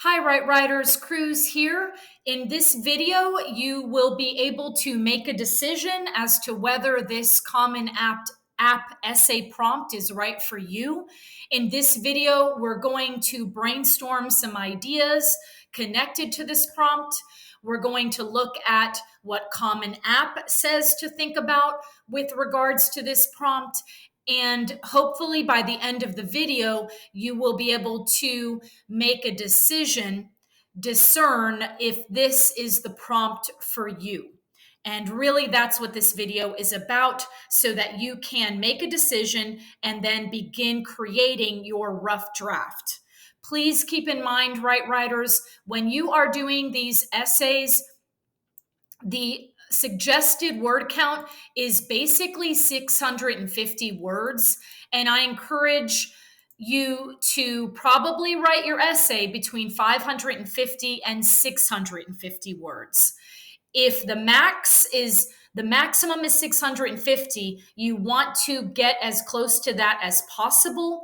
Hi, Right Writers, Cruz here. In this video, you will be able to make a decision as to whether this common app essay prompt is right for you. In this video, we're going to brainstorm some ideas connected to this prompt. We're going to look at what Common App says to think about with regards to this prompt. And hopefully by the end of the video, you will be able to make a decision, discern if this is the prompt for you. And really, that's what this video is about, so that you can make a decision and then begin creating your rough draft. Please keep in mind, Right Writers, when you are doing these essays, the suggested word count is basically 650 words. And I encourage you to probably write your essay between 550 and 650 words. If the maximum is 650, you want to get as close to that as possible,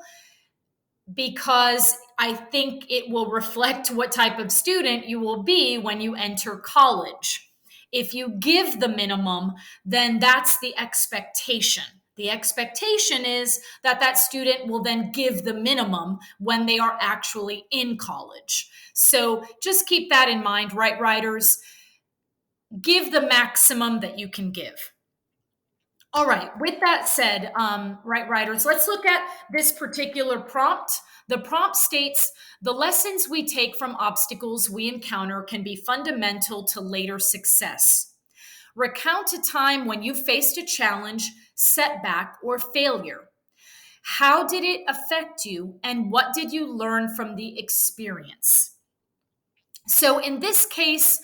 because I think it will reflect what type of student you will be when you enter college. If you give the minimum, then that's the expectation. The expectation is that that student will then give the minimum when they are actually in college. So just keep that in mind, Right Writers. Give the maximum that you can give. All right, with that said, Right Writers, let's look at this particular prompt. The prompt states, the lessons we take from obstacles we encounter can be fundamental to later success. Recount a time when you faced a challenge, setback, or failure. How did it affect you, and what did you learn from the experience? So in this case,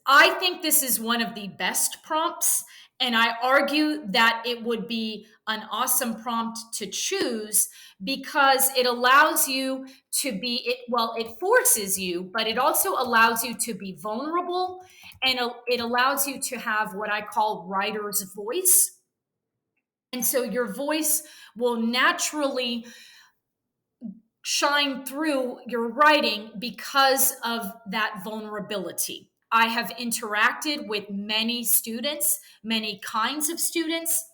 I think this is one of the best prompts, and I argue that it would be an awesome prompt to choose because it allows you to be it forces you, but it also allows you to be vulnerable, and it allows you to have what I call writer's voice. And so your voice will naturally shine through your writing because of that vulnerability. I have interacted with many students, many kinds of students.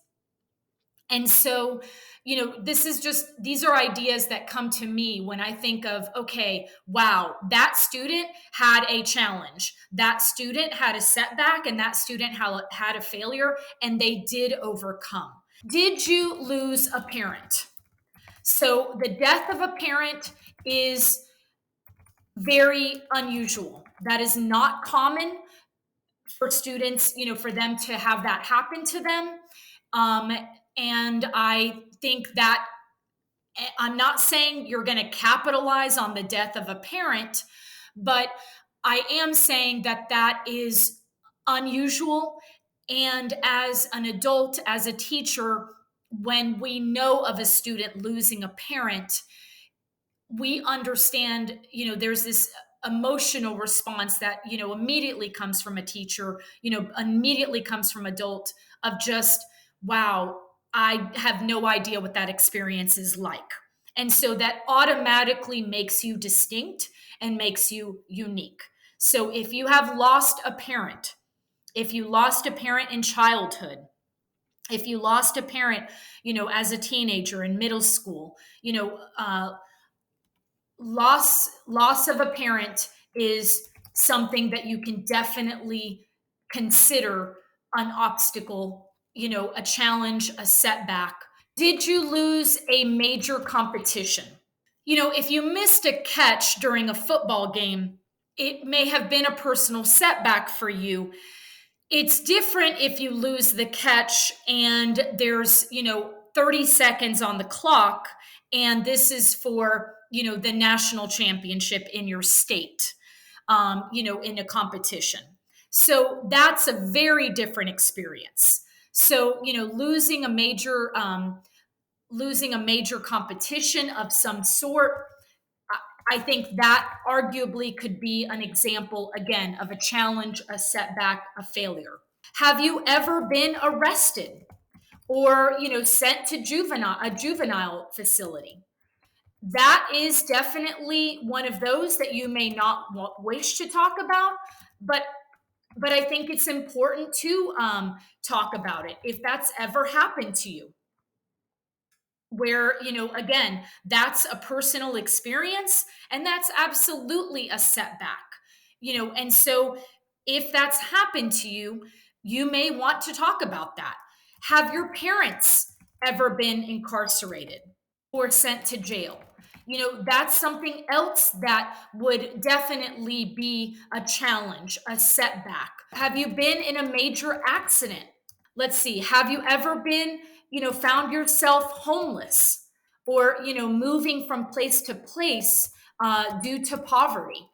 And so, these are ideas that come to me when I think of, okay, wow, that student had a challenge. That student had a setback, and that student had a failure, and they did overcome. Did you lose a parent? So the death of a parent is very unusual. That is not common for students, for them to have that happen to them. And I think that I'm not saying you're going to capitalize on the death of a parent, but I am saying that that is unusual. And as an adult, as a teacher, when we know of a student losing a parent, we understand, there's this emotional response that, immediately comes from a teacher, immediately comes from adult, of just, wow, I have no idea what that experience is like. And so that automatically makes you distinct and makes you unique. So if you have lost a parent, if you lost a parent in childhood, if you lost a parent, as a teenager in middle school, loss of a parent is something that you can definitely consider an obstacle, a challenge, a setback. Did you lose a major competition? If you missed a catch during a football game, it may have been a personal setback for you. It's different if you lose the catch and there's, 30 seconds on the clock, and this is for, the national championship in your state, in a competition. So that's a very different experience. So, losing a major competition of some sort, I think that arguably could be an example, again, of a challenge, a setback, a failure. Have you ever been arrested or, sent to a juvenile facility? that is definitely one of those that you may not wish to talk about, but I think it's important to talk about it if that's ever happened to you. Where, again, that's a personal experience and that's absolutely a setback, and so if that's happened to you, you may want to talk about that. Have your parents ever been incarcerated or sent to jail? That's something else that would definitely be a challenge, a setback. Have you been in a major accident? Let's see, have you ever been, found yourself homeless or, moving from place to place due to poverty?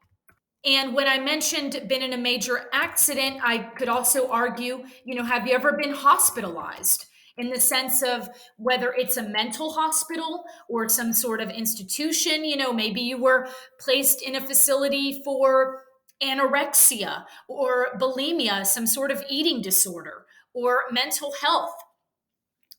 And when I mentioned been in a major accident, I could also argue, have you ever been hospitalized? In the sense of whether it's a mental hospital or some sort of institution, maybe you were placed in a facility for anorexia or bulimia, some sort of eating disorder, or mental health,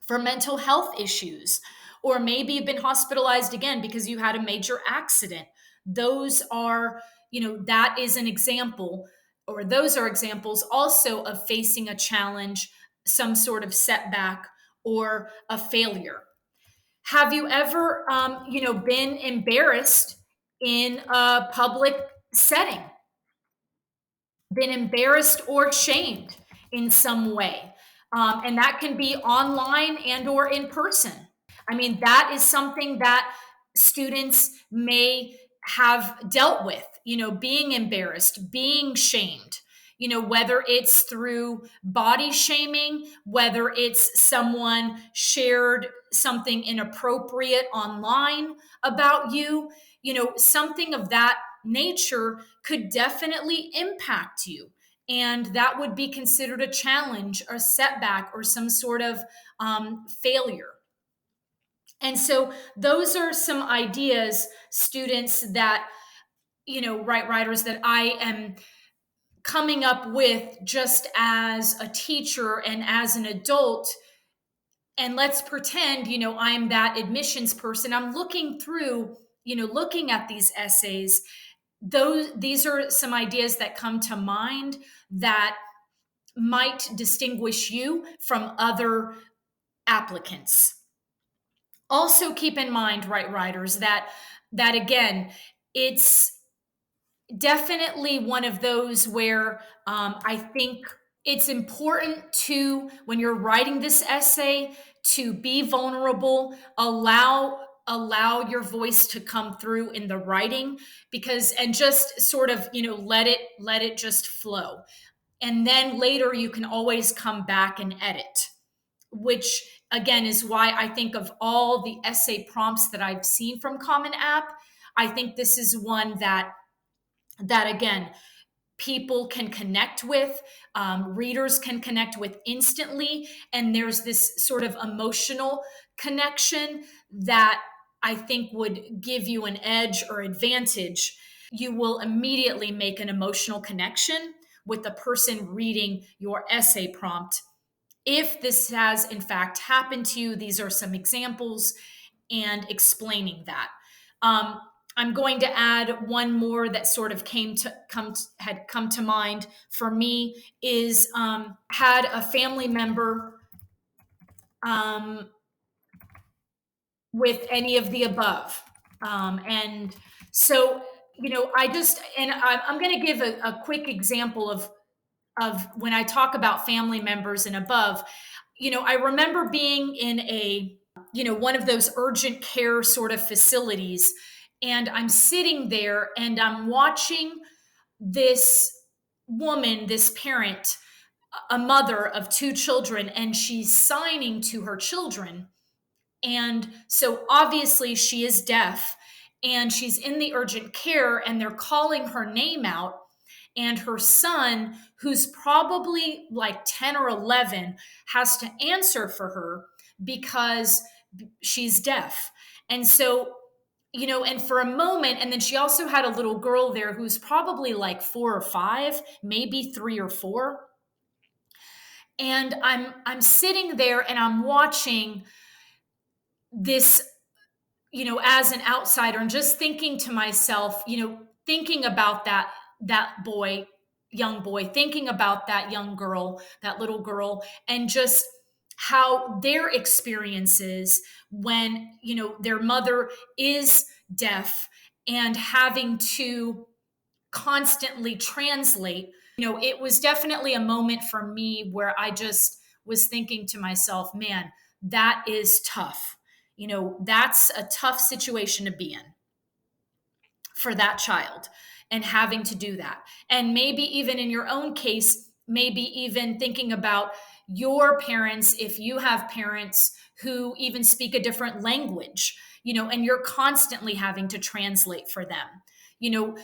for mental health issues, or maybe you've been hospitalized again because you had a major accident. Those are, that is an example, or those are examples also of facing a challenge, some sort of setback, or a failure. Have you ever, been embarrassed in a public setting? Been embarrassed or shamed in some way, and that can be online and or in person. I mean, that is something that students may have dealt with, being embarrassed, being shamed, whether it's through body shaming, whether it's someone shared something inappropriate online about you, something of that nature could definitely impact you. And that would be considered a challenge or setback or some sort of failure. And so those are some ideas, students, that, right, writers, that I am coming up with just as a teacher and as an adult. And let's pretend, I'm that admissions person. I'm looking through, looking at these essays. These are some ideas that come to mind that might distinguish you from other applicants. Also keep in mind, right, writers, that again, it's definitely one of those where I think it's important to, when you're writing this essay, to be vulnerable, allow your voice to come through in the writing, because, and just sort of, let it just flow. And then later you can always come back and edit, which again is why I think of all the essay prompts that I've seen from Common App, I think this is one that again, people can connect with, readers can connect with instantly, and there's this sort of emotional connection that I think would give you an edge or advantage. You will immediately make an emotional connection with the person reading your essay prompt. If this has in fact happened to you, these are some examples and explaining that. I'm going to add one more that sort of had come to mind for me, is had a family member with any of the above. And so, I'm going to give a quick example of when I talk about family members and above. I remember being in one of those urgent care sort of facilities, and I'm sitting there and I'm watching this woman, this parent, a mother of two children, and she's signing to her children. And so obviously she is deaf, and she's in the urgent care and they're calling her name out. And her son, who's probably like 10 or 11, has to answer for her because she's deaf. And so, and for a moment, and then she also had a little girl there who's probably like 4 or 5, maybe 3 or 4. And I'm sitting there and I'm watching this as an outsider and just thinking to myself, thinking about that boy, young boy, thinking about that young girl, that little girl, and just how their experiences when, their mother is deaf and having to constantly translate. It was definitely a moment for me where I just was thinking to myself, man, that is tough. That's a tough situation to be in for that child and having to do that. And maybe even in your own case, maybe even thinking about your parents, if you have parents who even speak a different language, and you're constantly having to translate for them. You know,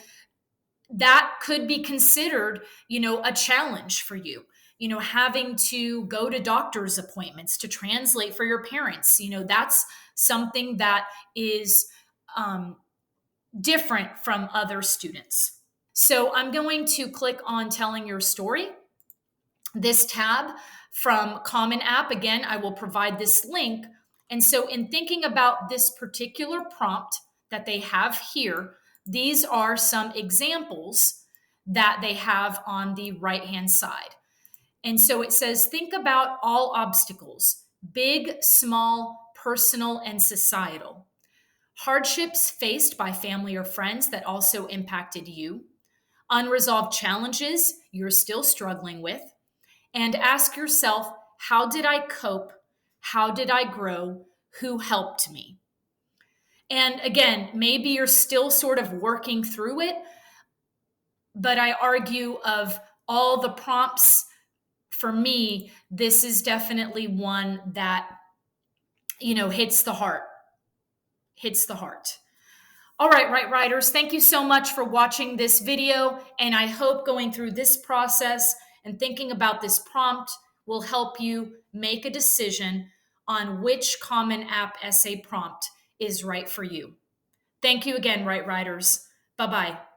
that could be considered, a challenge for you. Having to go to doctor's appointments to translate for your parents. That's something that is different from other students. So I'm going to click on telling your story. This tab from Common App, again, I will provide this link. And so in thinking about this particular prompt that they have here, these are some examples that they have on the right-hand side. And so it says, think about all obstacles, big, small, personal, and societal. Hardships faced by family or friends that also impacted you. Unresolved challenges you're still struggling with. And ask yourself, how did I cope? How did I grow? Who helped me? And again, maybe you're still sort of working through it, but I argue of all the prompts, for me, this is definitely one that, hits the heart. Hits the heart. All right, Right Writers, thank you so much for watching this video. And I hope going through this process and thinking about this prompt will help you make a decision on which Common App essay prompt is right for you. Thank you again, Right Writers. Bye-bye.